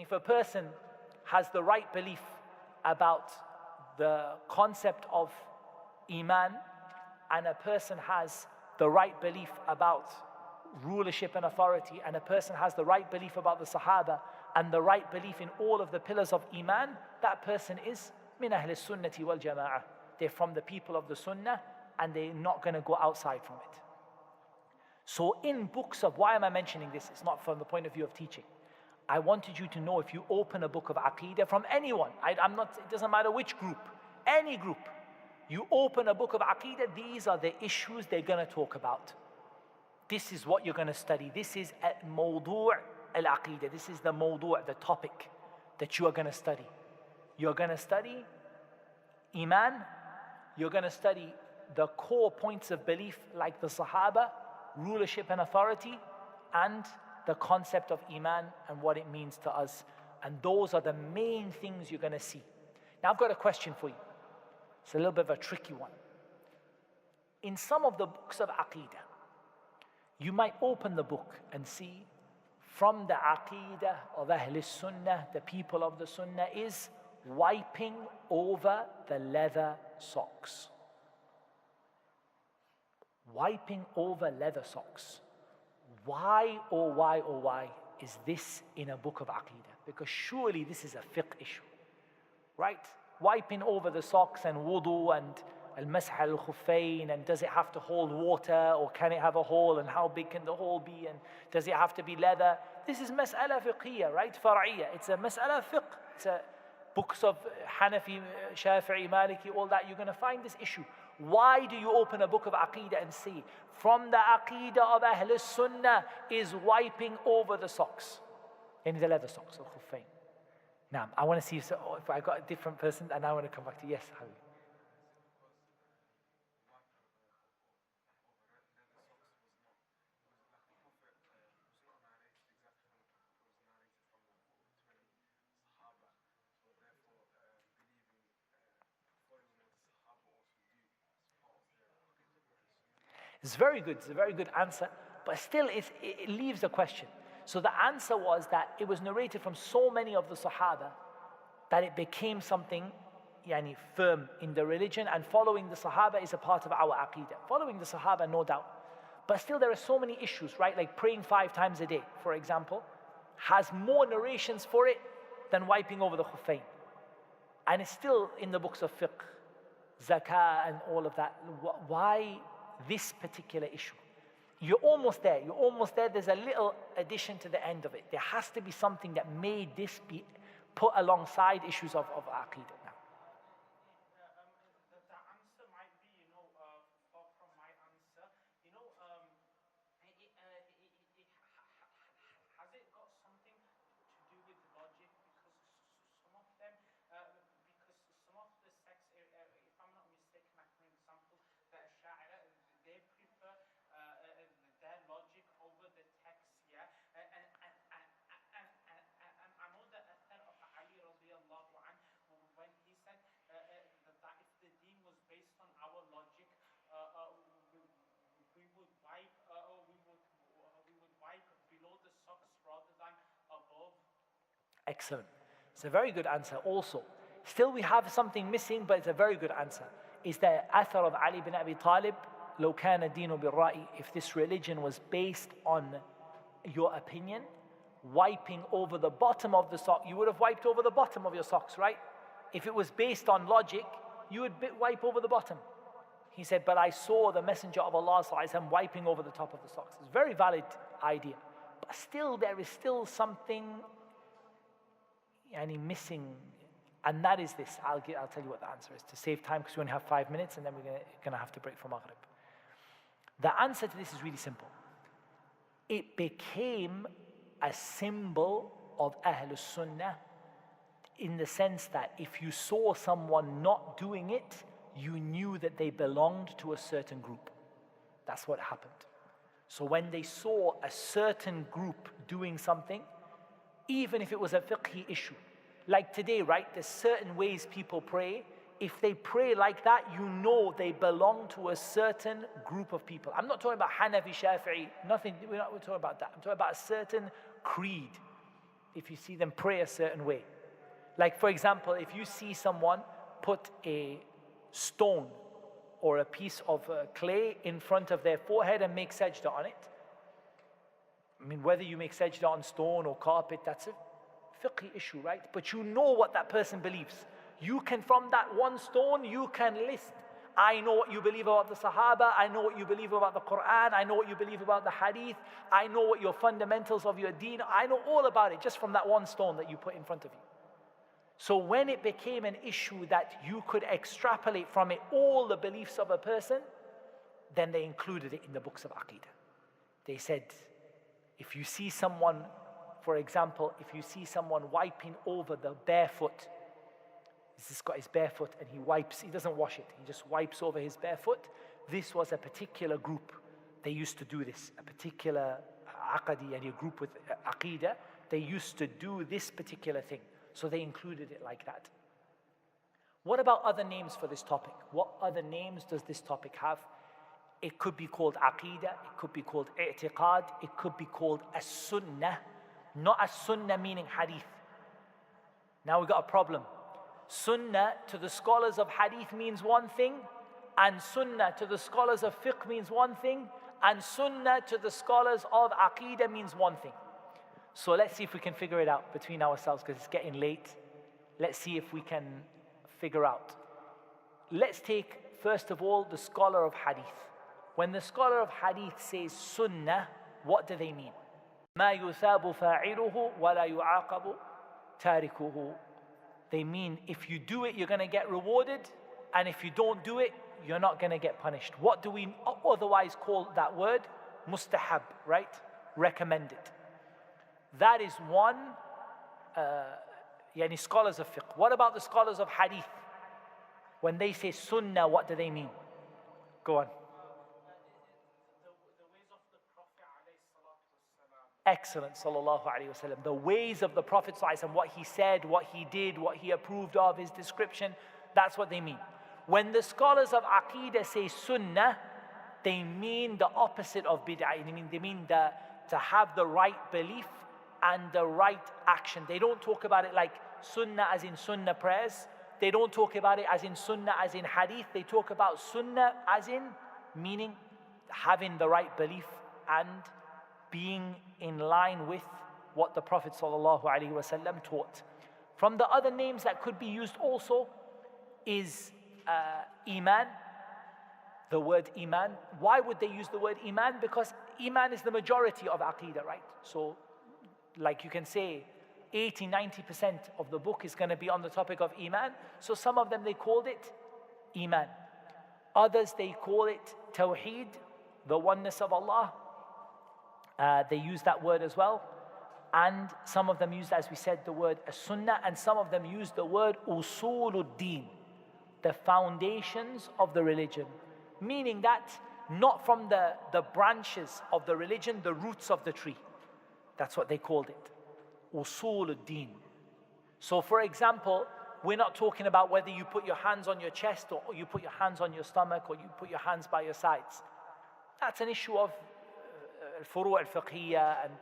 if a person has the right belief about the concept of Iman, and a person has the right belief about rulership and authority, and a person has the right belief about the Sahaba, and the right belief in all of the pillars of Iman, that person is min ahli sunnati wal jama'ah. They're from the people of the Sunnah, and they're not going to go outside from it. So in books of, why am I mentioning this? It's not from the point of view of teaching. I wanted you to know, if you open a book of Aqeedah from anyone, it doesn't matter which group, any group, you open a book of Aqeedah, these are the issues they're going to talk about. This is what you're going to study. This is mawdu' al-Aqeedah. This is the mawdu', the topic that you are going to study. You're going to study Iman. You're going to study the core points of belief like the Sahaba, rulership and authority, and the concept of Iman and what it means to us. And those are the main things you're going to see. Now I've got a question for you. It's a little bit of a tricky one. In some of the books of Aqeedah, you might open the book and see from the Aqeedah of Ahl Sunnah, the people of the Sunnah, is wiping over the leather socks. Wiping over leather socks. Why is this in a book of Aqeedah? Because surely this is a fiqh issue, right? Wiping over the socks and wudu and al-masah al-khuffayn, and does it have to hold water or can it have a hole, and how big can the hole be, and does it have to be leather? This is mas'ala fiqhiyya, right? Far'iyya. It's a mas'ala fiqh. It's a books of Hanafi, Shafi'i, Maliki, all that. You're going to find this issue. Why do you open a book of Aqeedah and see from the Aqeedah of Ahl Sunnah is wiping over the socks, in the leather socks, al-khuffayn? Now, I want to see if I got a different person, and I want to come back to yes, Habib. It's very good. It's a very good answer, but still it leaves a question. So the answer was that it was narrated from so many of the Sahaba that it became something firm in the religion, and following the Sahaba is a part of our Aqeedah. Following the Sahaba, no doubt. But still there are so many issues, right? Like praying 5 times a day, for example, has more narrations for it than wiping over the khuffayn. And it's still in the books of fiqh, zakah and all of that. Why this particular issue? You're almost there. There's a little addition to the end of it. There has to be something that made this be put alongside issues of Aqeedah now. The answer might be, from my answer, has it got something to do with logic? Because some of them, because some of the sects, if I'm not mistaken, like for example, the Ash'ari, they prefer their logic over the text, yeah. And I know the author of Ali radiallahu anhu, when he said that if the deen was based on our logic, we would wipe below the socks rather than above. Excellent. It's a very good answer also. Still we have something missing, but it's a very good answer. Is the athar of Ali bin Abi Talib, لو كان الدين بالرأي, if this religion was based on your opinion, wiping over the bottom of the sock, you would have wiped over the bottom of your socks, right? If it was based on logic, you would wipe over the bottom. He said, but I saw the Messenger of Allah wiping over the top of the socks. It's a very valid idea. But still, there is still something missing, and that is this. I'll tell you what the answer is, to save time, because we only have 5 minutes, and then we're going to have to break for Maghrib. The answer to this is really simple. It became a symbol of Ahl Sunnah in the sense that if you saw someone not doing it, you knew that they belonged to a certain group. That's what happened. So when they saw a certain group doing something, even if it was a fiqhi issue, like today, right, there's certain ways people pray. If they pray like that, you know they belong to a certain group of people. I'm not talking about Hanafi, Shafi'i, nothing, we're talking about that. I'm talking about a certain creed. if you see them pray a certain way. Like for example, if you see someone put a stone or a piece of clay in front of their forehead and make sajda on it. I mean, whether you make sajda on stone or carpet, that's a fiqh issue, right? But you know what that person believes. You can, from that one stone, you can list, I know what you believe about the Sahaba, I know what you believe about the Quran, I know what you believe about the Hadith, I know what your fundamentals of your deen, I know all about it just from that one stone that you put in front of you. So when it became an issue that you could extrapolate from it all the beliefs of a person, then they included it in the books of Aqeedah. They said, if you see someone, for example, if you see someone wiping over the barefoot, he's just got his barefoot and he doesn't wash it, he just wipes over his barefoot. This was a particular group. They used to do this, a particular Aqadi and a group with Aqeedah, they used to do this particular thing. So they included it like that. What about other names for this topic? What other names does this topic have? It could be called Aqeedah, it could be called I'tiqad, it could be called As-Sunnah. Not As-Sunnah meaning Hadith. Now we've got a problem. Sunnah to the scholars of Hadith means one thing, and Sunnah to the scholars of Fiqh means one thing, and Sunnah to the scholars of Aqeedah means one thing. So let's see if we can figure it out between ourselves, because it's getting late. Let's see if we can figure out. Let's take, first of all, the scholar of Hadith. When the scholar of Hadith says Sunnah, what do they mean? مَا يُثَابُ فَاعِلُهُ وَلَا يُعَاقَبُ تَارِكُهُ. They mean if you do it, you're going to get rewarded, and if you don't do it, you're not going to get punished. What do we otherwise call that word? Mustahab, right? Recommended. That is one, scholars of fiqh. What about the scholars of hadith? When they say sunnah, what do they mean? Go on. The ways of the Prophet ﷺ. Excellent, sallallahu alayhi wasallam. The ways of the Prophet sallallahu alayhi wasallam, what he said, what he did, what he approved of, his description, that's what they mean. When the scholars of Aqeedah say sunnah, they mean the opposite of bid'ah. They mean to have the right belief and the right action. They don't talk about it like sunnah as in sunnah prayers. They don't talk about it as in sunnah as in hadith. They talk about sunnah as in meaning having the right belief and being in line with what the Prophet ﷺ taught. From the other names that could be used also is Iman. The word Iman. Why would they use the word Iman? Because Iman is the majority of Aqeedah, right? So like you can say 80-90% of the book is going to be on the topic of Iman. So some of them they called it Iman. Others they call it Tawheed, the oneness of Allah. They use that word as well. And some of them used, as we said, the word As-Sunnah, and some of them used the word Usuluddin, the foundations of the religion. Meaning that not from the branches of the religion, the roots of the tree. That's what they called it. Usuluddin. So for example, we're not talking about whether you put your hands on your chest or you put your hands on your stomach or you put your hands by your sides. That's an issue of al-furu' al-fiqhiyya, and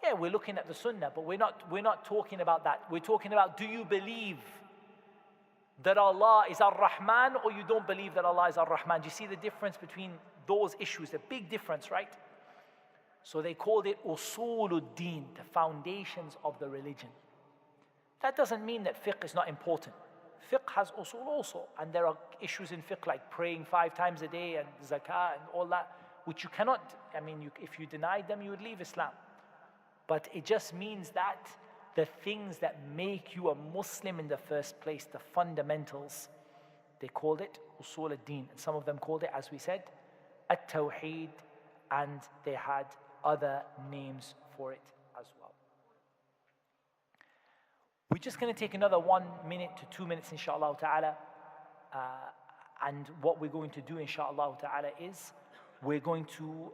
yeah, we're looking at the sunnah, but we're not talking about that. We're talking about, do you believe that Allah is Ar-Rahman or you don't believe that Allah is Ar-Rahman? Do you see the difference between those issues? A big difference, right? So they called it Usuluddin, the foundations of the religion. That doesn't mean that fiqh is not important. Fiqh has usul also, and there are issues in fiqh like praying 5 times a day and zakah and all that, which you cannot, if you denied them, you would leave Islam. But it just means that the things that make you a Muslim in the first place, the fundamentals, they called it Usul ad-Din. And some of them called it, as we said, At-Tawheed, and they had other names for it as well. We're just going to take another 1 minute to 2 minutes, inshallah ta'ala. And what we're going to do, inshallah ta'ala, is we're going to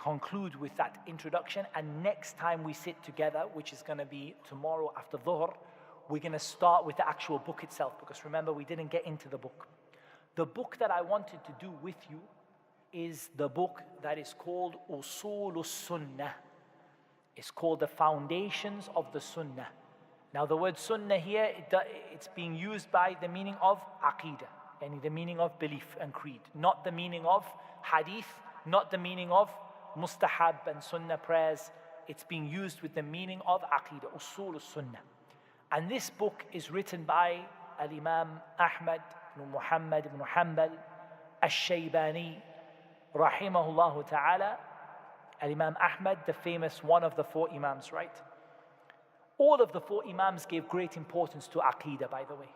conclude with that introduction, and next time we sit together, which is going to be tomorrow after Dhuhr, we're going to start with the actual book itself, because remember, we didn't get into the book. The book that I wanted to do with you is the book that is called Usul Sunnah. It's called the Foundations of the Sunnah. Now the word Sunnah here, it's being used by the meaning of Aqeedah, yani the meaning of belief and creed, not the meaning of Hadith, not the meaning of Mustahab and Sunnah prayers. It's being used with the meaning of Aqeedah, Usul al-Sunnah. And this book is written by Al-Imam Ahmad ibn Muhammad ibn Hanbal al-Shaybani, rahimahullah ta'ala. Al-Imam Ahmad, the famous one of the four Imams, right? All of the four Imams gave great importance to Aqeedah, by the way.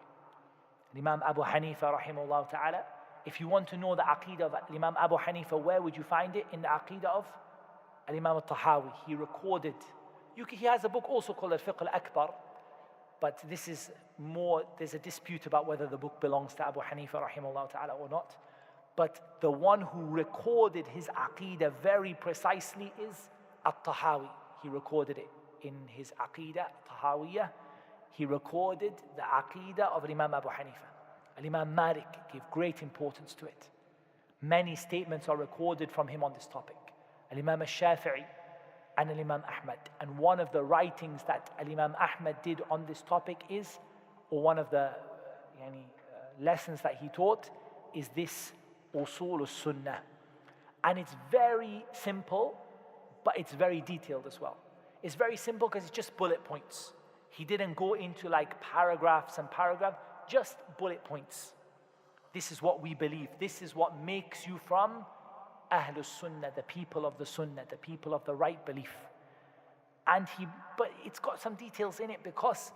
Imam Abu Hanifa, rahimahullah ta'ala. If you want to know the Aqeedah of Imam Abu Hanifa, where would you find it? In the Aqeedah of Imam al-Tahawi. He recorded, he has a book also called Al-Fiqh al-Akbar, but this is more, there's a dispute about whether the book belongs to Abu Hanifa, rahimahullah ta'ala, or not. But the one who recorded his Aqeedah very precisely is al-Tahawi. He recorded it in his Aqeedah, Tahawiyah. He recorded the Aqeedah of Imam Abu Hanifa. Imam Malik gave great importance to it. Many statements are recorded from him on this topic. Imam al-Shafi'i and Imam Ahmad. And one of the writings that Imam Ahmad did on this topic is, or one of the lessons that he taught, is this Usul al-Sunnah. And it's very simple, but it's very detailed as well. It's very simple because it's just bullet points. He didn't go into like paragraphs and paragraphs, just bullet points. This is what we believe. This is what makes you from Ahlus Sunnah, the people of the Sunnah, the people of the right belief. But it's got some details in it because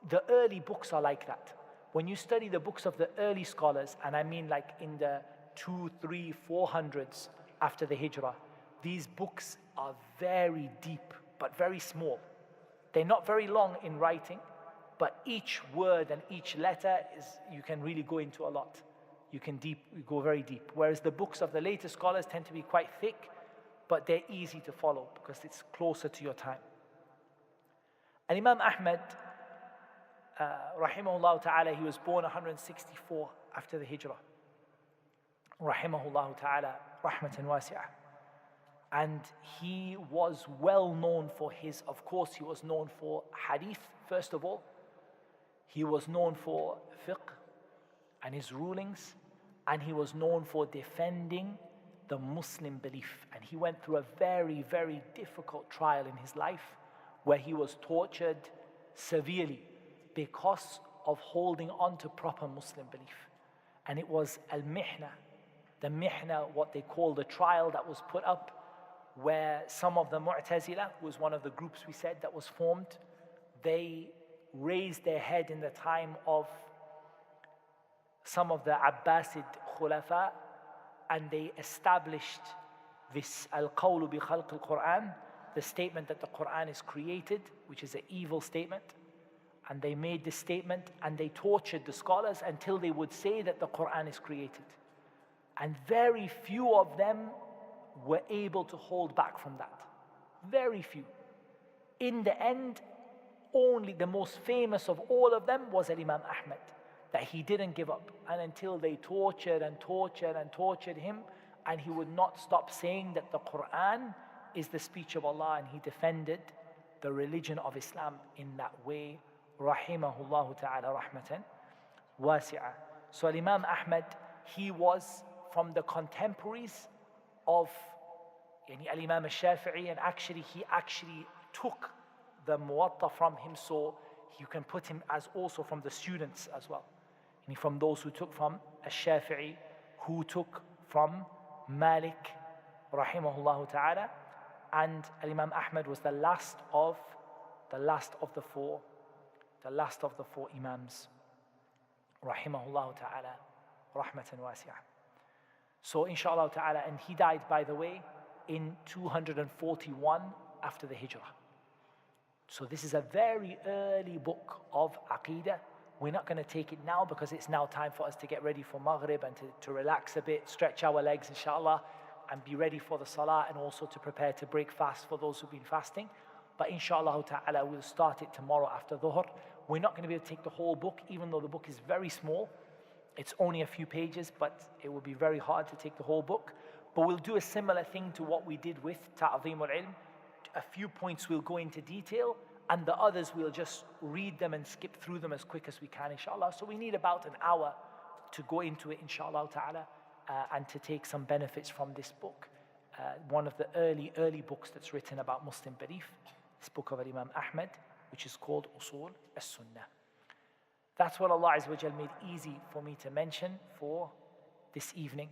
the early books are like that. When you study the books of the early scholars, and I mean like in the 200s, 300s, 400s after the Hijrah, these books are very deep, but very small. They're not very long in writing, but each word and each letter you can really go into a lot. You go very deep. Whereas the books of the later scholars tend to be quite thick, but they're easy to follow because it's closer to your time. And Imam Ahmad, rahimahullah ta'ala, he was born 164 after the Hijrah. Rahimahullah ta'ala, rahmatan wasi'ah. And he was well known for he was known for hadith, first of all. He was known for fiqh and his rulings, and he was known for defending the Muslim belief. And he went through a very, very difficult trial in his life where he was tortured severely because of holding on to proper Muslim belief. And it was al-mihna, the mihna, what they call the trial that was put up, where some of the Mu'tazila, who was one of the groups we said that was formed, they raised their head in the time of some of the Abbasid Khulafa, and they established this al-qawlu bi khalq al-Quran, the statement that the Quran is created, which is an evil statement. And they made this statement and they tortured the scholars until they would say that the Quran is created. And very few of them were able to hold back from that. Very few. In the end, only the most famous of all of them was Imam Ahmad, that he didn't give up. And until they tortured and tortured and tortured him, and he would not stop saying that the Quran is the speech of Allah, and he defended the religion of Islam in that way. Rahimahullah ta'ala rahmatan wasi'ah. So Imam Ahmad, he was from the contemporaries of Imam al-Shafi'i, and he actually took the Muwatta from him, so you can put him as also from the students as well. And from those who took from al-Shafi'i, who took from Malik, rahimahullah ta'ala, and Imam Ahmad was the last of the four Imams, rahimahullah ta'ala, rahmatan wasi'ah. So inshallah ta'ala, and he died, by the way, in 241 after the Hijrah. So this is a very early book of Aqeedah. We're not going to take it now because it's now time for us to get ready for Maghrib and to relax a bit, stretch our legs inshallah, and be ready for the Salah, and also to prepare to break fast for those who've been fasting. But inshallah ta'ala, we'll start it tomorrow after Dhuhr. We're not going to be able to take the whole book, even though the book is very small. It's only a few pages, but it will be very hard to take the whole book. But we'll do a similar thing to what we did with Ta'zeem al-Ilm, a few points we'll go into detail, and the others we'll just read them and skip through them as quick as we can, inshallah. So we need about an hour to go into it, inshallah ta'ala, and to take some benefits from this book. One of the early books that's written about Muslim belief, this book of Imam Ahmad, which is called Usul as-Sunnah. That's what Allah Azza wa Jal made easy for me to mention for this evening.